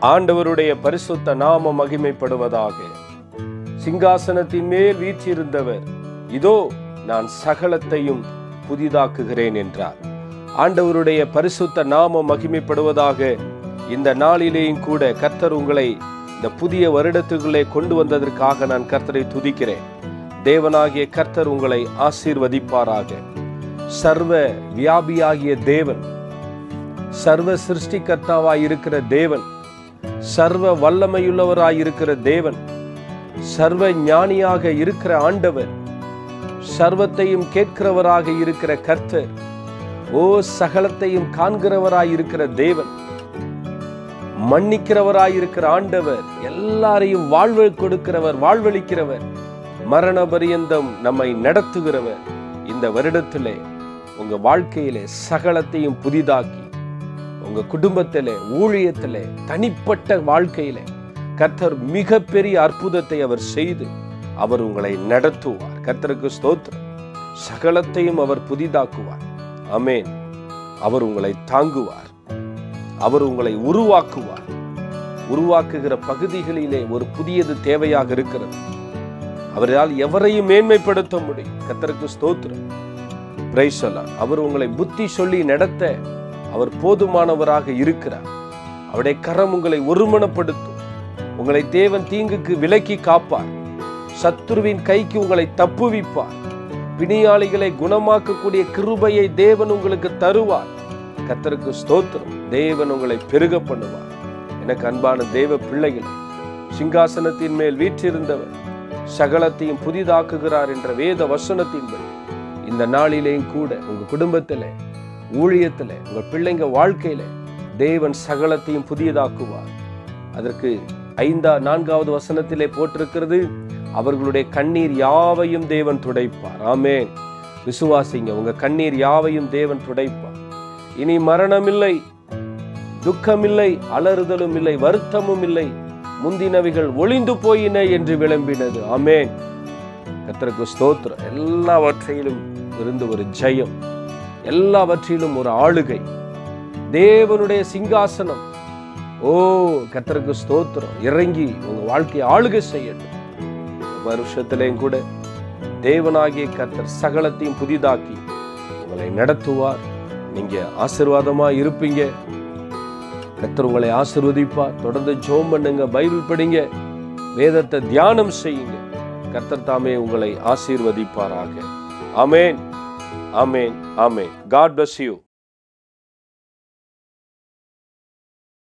ஆண்டவருடைய பரிசுத்த நாம மகிமைப்படுவதாக. சிங்காசனத்தின் மேல் வீற்றிருந்தவர், இதோ நான் சகலத்தையும் புதிதாக்குகிறேன் என்றார். ஆண்டவருடைய பரிசுத்த நாம மகிமைப்படுவதாக. இந்த நாளிலேயும் கூட கர்த்தர் உங்களை இந்த புதிய வருடத்துக்குள்ளே கொண்டு வந்ததற்காக நான் கர்த்தரை துதிக்கிறேன். தேவனாகிய கர்த்தர் உங்களை ஆசீர்வதிப்பாராக. சர்வ வியாபியாகிய தேவன், சர்வ சிருஷ்டிகர்த்தாவாய் இருக்கிற தேவன், சர்வ வல்லமையுள்ளவராய் இருக்கிற தேவன், சர்வ ஞானியாக இருக்கிற ஆண்டவர், சர்வத்தையும் கேட்கிறவராக இருக்கிற கர்த்தர், சகலத்தையும் காண்கிறவராய் இருக்கிற தேவன், மன்னிக்கிறவராய் இருக்கிற ஆண்டவர், எல்லாரையும் வாழ்வு கொடுக்கிறவர், வாழ்வளிக்கிறவர், மரண பரியந்தம் நம்மை நடத்துகிறவர். இந்த வருடத்திலே உங்க வாழ்க்கையிலே சகலத்தையும் புதிதாக்கி, உங்க குடும்பத்திலே, ஊழியத்திலே, தனிப்பட்ட வாழ்க்கையிலே கர்த்தர் மிகப்பெரிய அற்புதத்தை அவர் செய்து அவர் உங்களை நடத்துவார். கர்த்தருக்கு ஸ்தோத்திரம். சகலத்தையும் அவர் புதிதாக்குவார். ஆமென். அவர் உங்களை தாங்குவார். அவர் உங்களை உருவாக்குவார். உருவாக்குகிற பகுதிகளிலே ஒரு புதியது தேவையாக இருக்கிறது. அவரால் எவரையும் மேன்மைப்படுத்த முடியும். கர்த்தருக்கு ஸ்தோத்திரம். Praise the Lord. அவர் உங்களை புத்தி சொல்லி நடத்த அவர் போதுமானவராக இருக்கிறார். அவருடைய கரம் உங்களை ஒருமனப்படுத்தும். உங்களை தேவன் தீங்குக்கு விலக்கி காப்பார். சத்துருவின் கைக்கு உங்களை தப்புவிப்பார். பிணியாளிகளை குணமாக்கக்கூடிய கிருபையை தேவன் உங்களுக்கு தருவார். கர்த்தருக்கு ஸ்தோத்திரம். தேவன் உங்களை பெருக பண்ணுவார். எனக்கு அன்பான தேவ பிள்ளைகள், சிங்காசனத்தின் மேல் வீற்றிருந்தவர் சகலத்தையும் புதிதாக்குகிறார் என்ற வேத வசனத்தின்படி இந்த நாளிலேயும் கூட உங்க குடும்பத்திலே, ஊழியத்திலே, உங்க பிள்ளைங்க வாழ்க்கையில தேவன் சகலத்தையும் புதியதாக்குவார். அதற்கு 4வது வசனத்திலே போட்டிருக்கிறது, அவர்களுடைய கண்ணீர் யாவையும் தேவன் துடைப்பார். ஆமென். விசுவாசிங்க, உங்க கண்ணீர் யாவையும் தேவன் துடைப்பார். இனி மரணம் இல்லை, துக்கம் இல்லை, அலறுதலும் இல்லை, வருத்தமும் இல்லை, முந்தினவைகள் ஒளிந்து போயின என்று விளம்பினது. ஆமென். கர்த்தருக்கு ஸ்தோத்திரம். எல்லாவற்றிலும் இருந்து ஒரு ஜெயம், எல்லாவற்றிலும் ஒரு ஆளுகை, தேவனுடைய சிங்காசனம். கர்த்தருக்கு ஸ்தோத்திரம். இறங்கி உங்க வாழ்க்கையை ஆளுகை செய்யட்டும். வருஷத்திலேயும் கூட தேவனாகிய கர்த்தர் சகலத்தையும் புதிதாக்கி உங்களை நடத்துவார். நீங்க ஆசீர்வாதமா இருப்பீங்க. கர்த்தர் உங்களை ஆசீர்வதிப்பார். தொடர்ந்து ஜெபம் பண்ணுங்க, பைபிள் படிங்க, வேதத்தை தியானம் செய்யுங்க. கர்த்தர் தாமே உங்களை ஆசீர்வதிப்பாராக. ஆமென், ஆமென், ஆமென். God bless you.